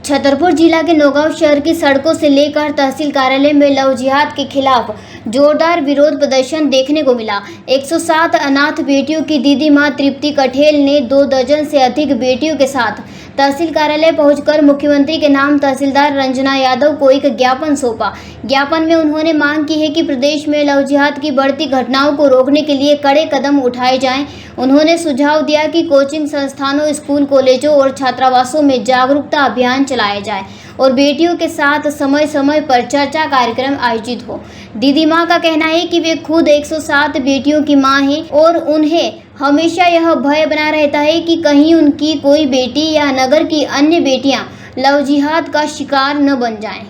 छतरपुर जिला के नौगांव शहर की सड़कों से लेकर तहसील कार्यालय में लव जिहाद के खिलाफ जोरदार विरोध प्रदर्शन देखने को मिला। 107 अनाथ बेटियों की दीदी मां तृप्ति कठेल ने 2 दर्जन से अधिक बेटियों के साथ तहसील कार्यालय पहुंचकर मुख्यमंत्री के नाम तहसीलदार रंजना यादव को एक ज्ञापन सौंपा। ज्ञापन में उन्होंने मांग की है कि प्रदेश में लव जिहाद की बढ़ती घटनाओं को रोकने के लिए कड़े कदम उठाए जाएं। उन्होंने सुझाव दिया कि कोचिंग संस्थानों, स्कूल, कॉलेजों और छात्रावासों में जागरूकता अभियान चलाया जाए और बेटियों के साथ समय समय पर चर्चा कार्यक्रम आयोजित हो। दीदी माँ का कहना है कि वे खुद 107 बेटियों की माँ हैं और उन्हें हमेशा यह भय बना रहता है कि कहीं उनकी कोई बेटी या नगर की अन्य बेटियां लव जिहाद का शिकार न बन जाएं।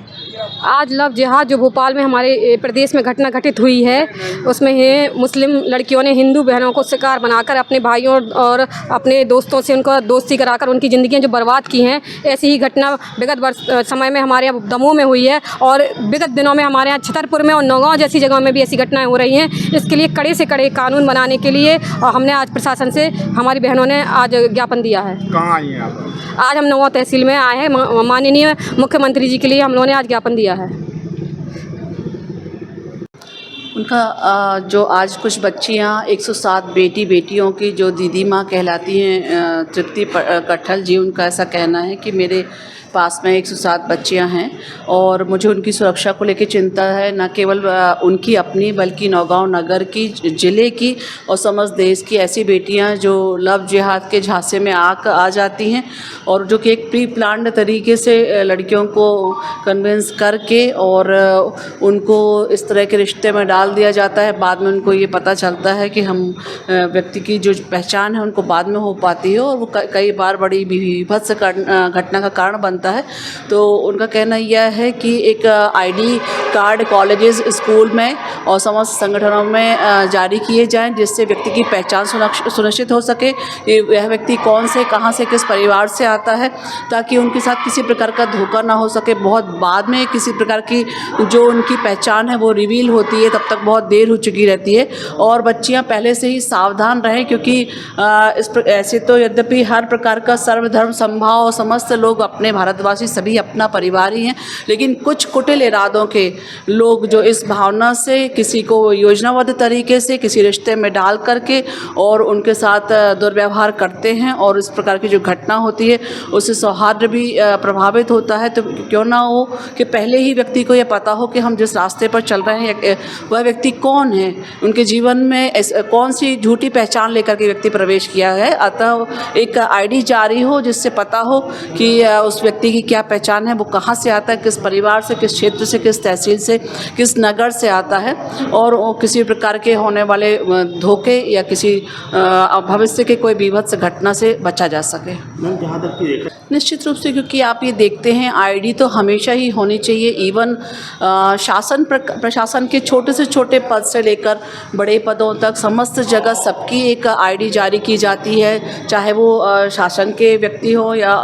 आज लव जिहाद जो भोपाल में हमारे प्रदेश में घटना घटित हुई है, उसमें मुस्लिम लड़कियों ने हिंदू बहनों को शिकार बनाकर अपने भाइयों और अपने दोस्तों से उनको दोस्ती कराकर उनकी ज़िंदगियां जो बर्बाद की हैं, ऐसी ही घटना विगत समय में हमारे यहाँ दमोह में हुई है और विगत दिनों में हमारे यहाँ छतरपुर में और नौगांव जैसी जगहों में भी ऐसी घटनाएँ हो रही हैं। इसके लिए कड़े से कड़े कानून बनाने के लिए हमने आज प्रशासन से, हमारी बहनों ने आज ज्ञापन दिया है। कहाँ आई हैं आप? आज हम नौगांव तहसील में आए हैं। माननीय मुख्यमंत्री जी के लिए हम लोगों ने आज ज्ञापन दिया है। उनका जो आज कुछ बच्चियां 107 बेटियों की जो दीदी माँ कहलाती हैं, तृप्ति कठेल जी, उनका ऐसा कहना है कि मेरे पास में 107 बच्चियां हैं और मुझे उनकी सुरक्षा को लेकर चिंता है। न केवल उनकी अपनी बल्कि नौगांव नगर की, ज़िले की और समस्त देश की ऐसी बेटियां जो लव जिहाद के झांसे में आ जाती हैं और जो कि एक प्री प्लान्ड तरीके से लड़कियों को कन्विंस करके और उनको इस तरह के रिश्ते में डाल दिया जाता है। बाद में उनको ये पता चलता है कि हम व्यक्ति की जो पहचान है उनको बाद में हो पाती है और वो कई बार बड़ी विभत्स घटना का कारण बनता है। तो उनका कहना यह है कि एक आईडी कार्ड कॉलेजेस, स्कूल में और समस्त संगठनों में जारी किए जाएं, जिससे व्यक्ति की पहचान सुनिश्चित हो सके। यह व्यक्ति कौन से, कहां से, किस परिवार से आता है, ताकि उनके साथ किसी प्रकार का धोखा ना हो सके। बहुत बाद में किसी प्रकार की जो उनकी पहचान है वो रिवील होती है, तब तक बहुत देर हो चुकी रहती है और बच्चियां पहले से ही सावधान रहें, क्योंकि ऐसे तो यद्यपि हर प्रकार का सर्वधर्म समभाव और समस्त लोग अपने भारतवासी सभी अपना परिवार ही हैं, लेकिन कुछ कुटिल इरादों के लोग जो इस भावना से किसी को योजनाबद्ध तरीके से किसी रिश्ते में डाल करके और उनके साथ दुर्व्यवहार करते हैं और इस प्रकार की जो घटना होती है उससे सौहार्द भी प्रभावित होता है। तो क्यों ना हो कि पहले ही व्यक्ति को यह पता हो कि हम जिस रास्ते पर चल रहे हैं वह व्यक्ति कौन है, उनके जीवन में कौन सी झूठी पहचान लेकर के व्यक्ति प्रवेश किया है। अतः एक आईडी जारी हो जिससे पता हो कि उस व्यक्ति की क्या पहचान है, वो कहाँ से आता है, किस परिवार से, किस क्षेत्र से, किस तहसील से, किस नगर से आता है और वो किसी प्रकार के होने वाले धोखे या किसी भविष्य के कोई विभत्स घटना से बचा जा सके। जहाँ तक की निश्चित रूप से, क्योंकि आप ये देखते हैं आईडी तो हमेशा ही होनी चाहिए। इवन शासन प्रशासन के छोटे से छोटे पद से लेकर बड़े पदों तक समस्त जगह सबकी एक आईडी जारी की जाती है, चाहे वो शासन के व्यक्ति हो या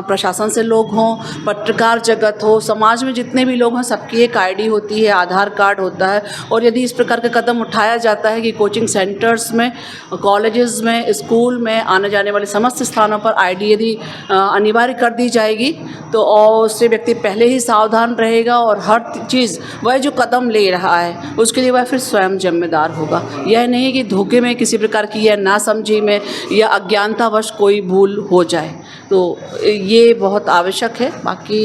प्रशासन से लोग हों, पत्रकार जगत हो, समाज में जितने भी लोग हैं सबकी एक आईडी होती है, आधार कार्ड होता है। और यदि इस प्रकार का कदम उठाया जाता है कि कोचिंग सेंटर्स में, कॉलेजेस में, स्कूल में आने जाने वाले समस्त स्थानों पर आईडी यदि अनिवार्य कर दी जाएगी तो और उससे व्यक्ति पहले ही सावधान रहेगा और हर चीज़ वह जो कदम ले रहा है उसके लिए वह फिर स्वयं जिम्मेदार होगा। यह नहीं कि धोखे में, किसी प्रकार की या नासमझी में या अज्ञानतावश कोई भूल हो जाए। तो ये बहुत आवश्यक है। बाकी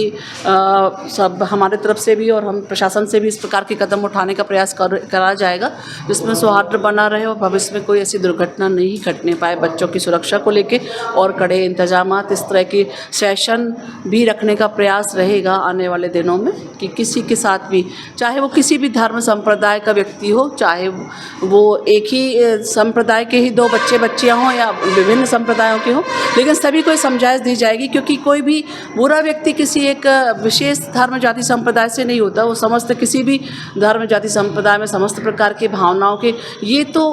सब हमारे तरफ से भी और हम प्रशासन से भी इस प्रकार के कदम उठाने का प्रयास करा जाएगा जिसमें सौहार्द बना रहे और भविष्य में कोई ऐसी दुर्घटना नहीं घटने पाए। बच्चों की सुरक्षा को लेके और कड़े इंतजामात, इस तरह की सेशन भी रखने का प्रयास रहेगा आने वाले दिनों में कि किसी के साथ भी, चाहे वो किसी भी धर्म संप्रदाय का व्यक्ति हो, चाहे वो एक ही संप्रदाय के ही 2 बच्चे बच्चियाँ हों या विभिन्न संप्रदायों के हों, लेकिन सभी को समझाइश दी जाएगी। क्योंकि कोई भी बुरा व्यक्ति किसी एक विशेष धर्म जाति संप्रदाय से नहीं होता, वो समस्त किसी भी धर्म जाति संप्रदाय में समस्त प्रकार की भावनाओं के, ये तो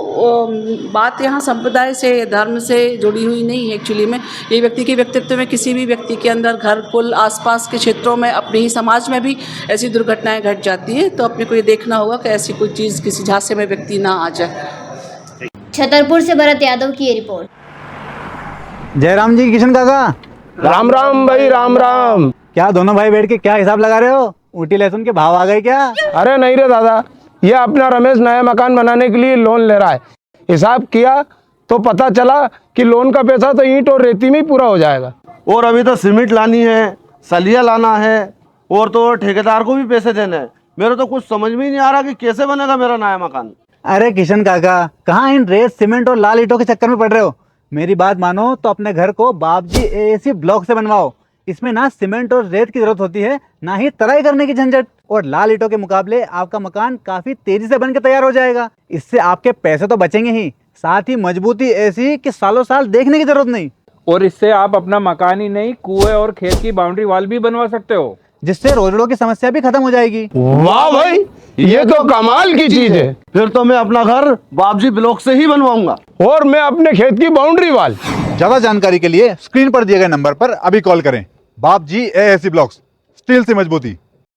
बात यहाँ संप्रदाय से, धर्म से जुड़ी हुई नहीं है। एक्चुअली में ये व्यक्ति के व्यक्तित्व में किसी भी व्यक्ति के अंदर, घर, कुल, आसपास के क्षेत्रों में, अपने ही समाज में भी ऐसी दुर्घटनाएं घट जाती हैं। तो अपने को ये देखना होगा कि ऐसी कोई चीज़ किसी झांसे में व्यक्ति ना आ जाए। छतरपुर से भरत यादव की ये रिपोर्ट। जयराम जी, किशन काका। राम राम भाई, राम राम। क्या दोनों भाई बैठ के क्या हिसाब लगा रहे हो? ऊटी लहसुन के भाव आ गए क्या? अरे नहीं रे दादा, ये अपना रमेश नया मकान बनाने के लिए लोन ले रहा है। हिसाब किया तो पता चला कि लोन का पैसा तो ईंट और रेती में ही पूरा हो जाएगा। और अभी तो सीमेंट लानी है, सलिया लाना है, और तो और ठेकेदार को भी पैसे देने हैं। मेरे तो कुछ समझ में ही नहीं आ रहा कि कैसे बनेगा मेरा नया मकान। अरे किशन काका, कहाँ इन रेत सीमेंट और लाल ईंटों के चक्कर में पड़ रहे हो? मेरी बात मानो तो अपने घर को बाबजी एएसी ब्लॉक से बनवाओ। इसमें ना सीमेंट और रेत की जरूरत होती है, ना ही तराई करने की झंझट। और लाल ईंटों के मुकाबले आपका मकान काफी तेजी से बनकर तैयार हो जाएगा। इससे आपके पैसे तो बचेंगे ही, साथ ही मजबूती ऐसी कि सालों साल देखने की जरूरत नहीं। और इससे आप अपना मकान ही नहीं, कुएं और खेत की बाउंड्री वॉल भी बनवा सकते हो, जिससे रोजड़ों की समस्या भी खत्म हो जाएगी। वाह भाई, ये तो कमाल की चीज है। फिर तो मैं अपना घर बाबजी ब्लॉक से ही बनवाऊंगा। और मैं अपने खेत की बाउंड्री वाल। ज्यादा जानकारी के लिए स्क्रीन पर दिए गए नंबर पर अभी कॉल करें। बाबजी एएसी ब्लॉक्स, स्टील से मजबूती।